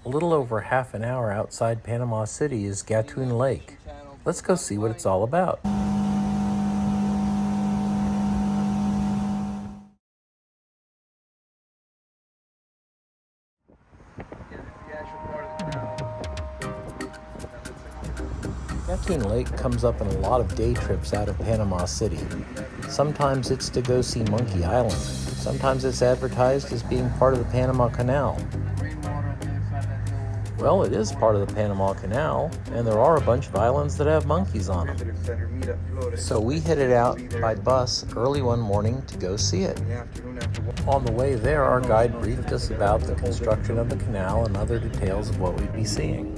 A little over half an hour outside Panama City is Gatun Lake. Let's go see what it's all about. Gatun Lake comes up in a lot of day trips out of Panama City. Sometimes it's to go see Monkey Island. Sometimes it's advertised as being part of the Panama Canal. Well, it is part of the Panama Canal, and there are a bunch of islands that have monkeys on them. So we headed out by bus early one morning to go see it. On the way there, our guide briefed us about the construction of the canal and other details of what we'd be seeing.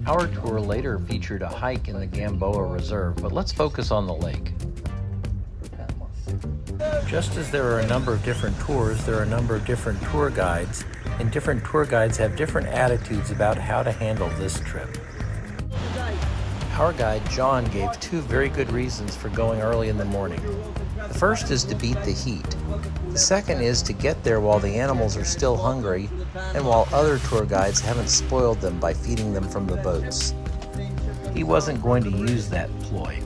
Our tour later featured a hike in the Gamboa Reserve, but let's focus on the lake. Just as there are a number of different tours, there are a number of different tour guides, and different tour guides have different attitudes about how to handle this trip. Our guide, John, gave two very good reasons for going early in the morning. The first is to beat the heat. The second is to get there while the animals are still hungry and while other tour guides haven't spoiled them by feeding them from the boats. He wasn't going to use that ploy.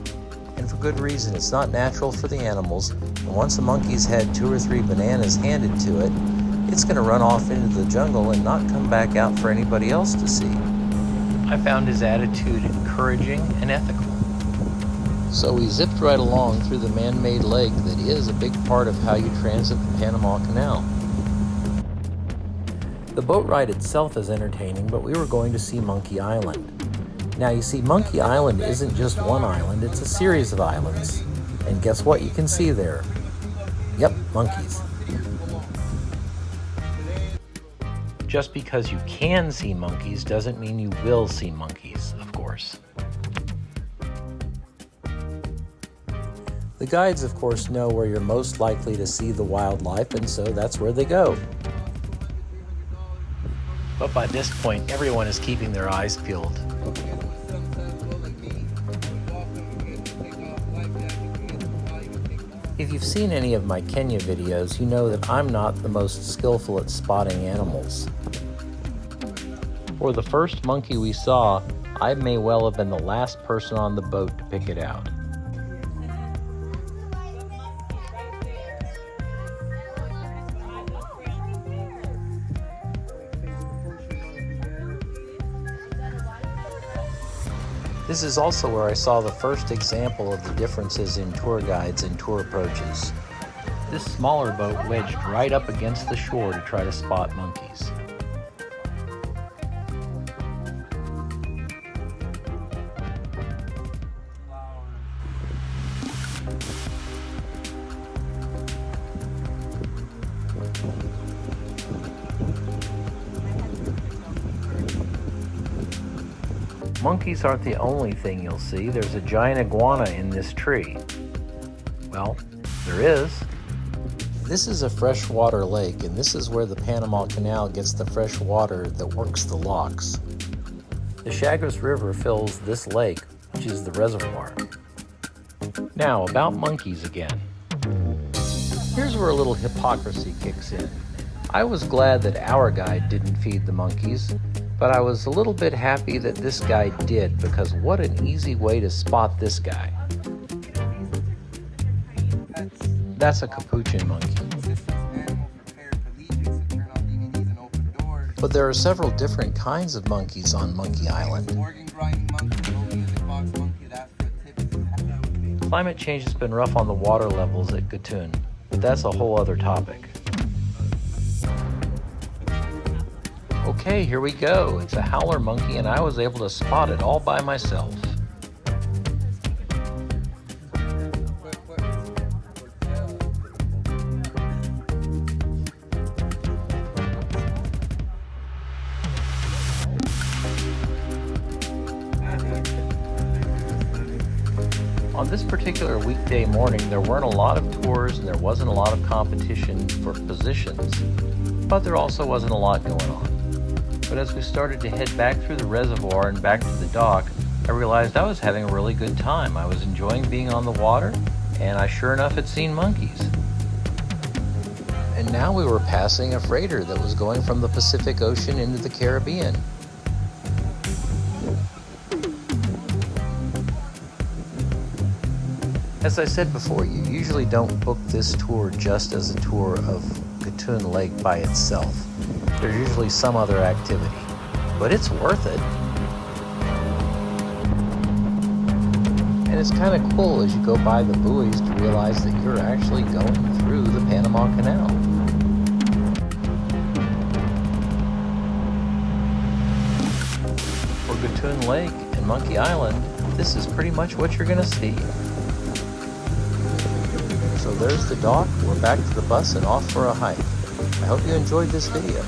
And for good reason. It's not natural for the animals, and once a monkey's had 2 or 3 bananas handed to it, it's going to run off into the jungle and not come back out for anybody else to see. I found his attitude encouraging and ethical. So we zipped right along through the man-made lake that is a big part of how you transit the Panama Canal. The boat ride itself is entertaining, but we were going to see Monkey Island. Now you see, Monkey Island isn't just one island, it's a series of islands. And guess what you can see there? Yep, monkeys. Just because you can see monkeys doesn't mean you will see monkeys, of course. The guides, of course, know where you're most likely to see the wildlife, and so that's where they go. But by this point, everyone is keeping their eyes peeled. If you've seen any of my Kenya videos, you know that I'm not the most skillful at spotting animals. For the first monkey we saw, I may well have been the last person on the boat to pick it out. This is also where I saw the first example of the differences in tour guides and tour approaches. This smaller boat wedged right up against the shore to try to spot monkeys. Monkeys aren't the only thing you'll see. There's a giant iguana in this tree. Well, there is. This is a freshwater lake, and this is where the Panama Canal gets the fresh water that works the locks. The Chagres River fills this lake, which is the reservoir. Now, about monkeys again. Here's where a little hypocrisy kicks in. I was glad that our guide didn't feed the monkeys, but I was a little bit happy that this guy did, because what an easy way to spot this guy. That's a capuchin monkey. But there are several different kinds of monkeys on Monkey Island. Climate change has been rough on the water levels at Gatun, but that's a whole other topic. Okay, here we go. It's a howler monkey, and I was able to spot it all by myself. On this particular weekday morning, there weren't a lot of tours and there wasn't a lot of competition for positions, but there also wasn't a lot going on. But as we started to head back through the reservoir and back to the dock, I realized I was having a really good time. I was enjoying being on the water, and I sure enough had seen monkeys. And now we were passing a freighter that was going from the Pacific Ocean into the Caribbean. As I said before, you usually don't book this tour just as a tour of Gatun Lake by itself. There's usually some other activity, but it's worth it. And it's kind of cool as you go by the buoys to realize that you're actually going through the Panama Canal. For Gatun Lake and Monkey Island, this is pretty much what you're going to see. So there's the dock, we're back to the bus and off for a hike. I hope you enjoyed this video.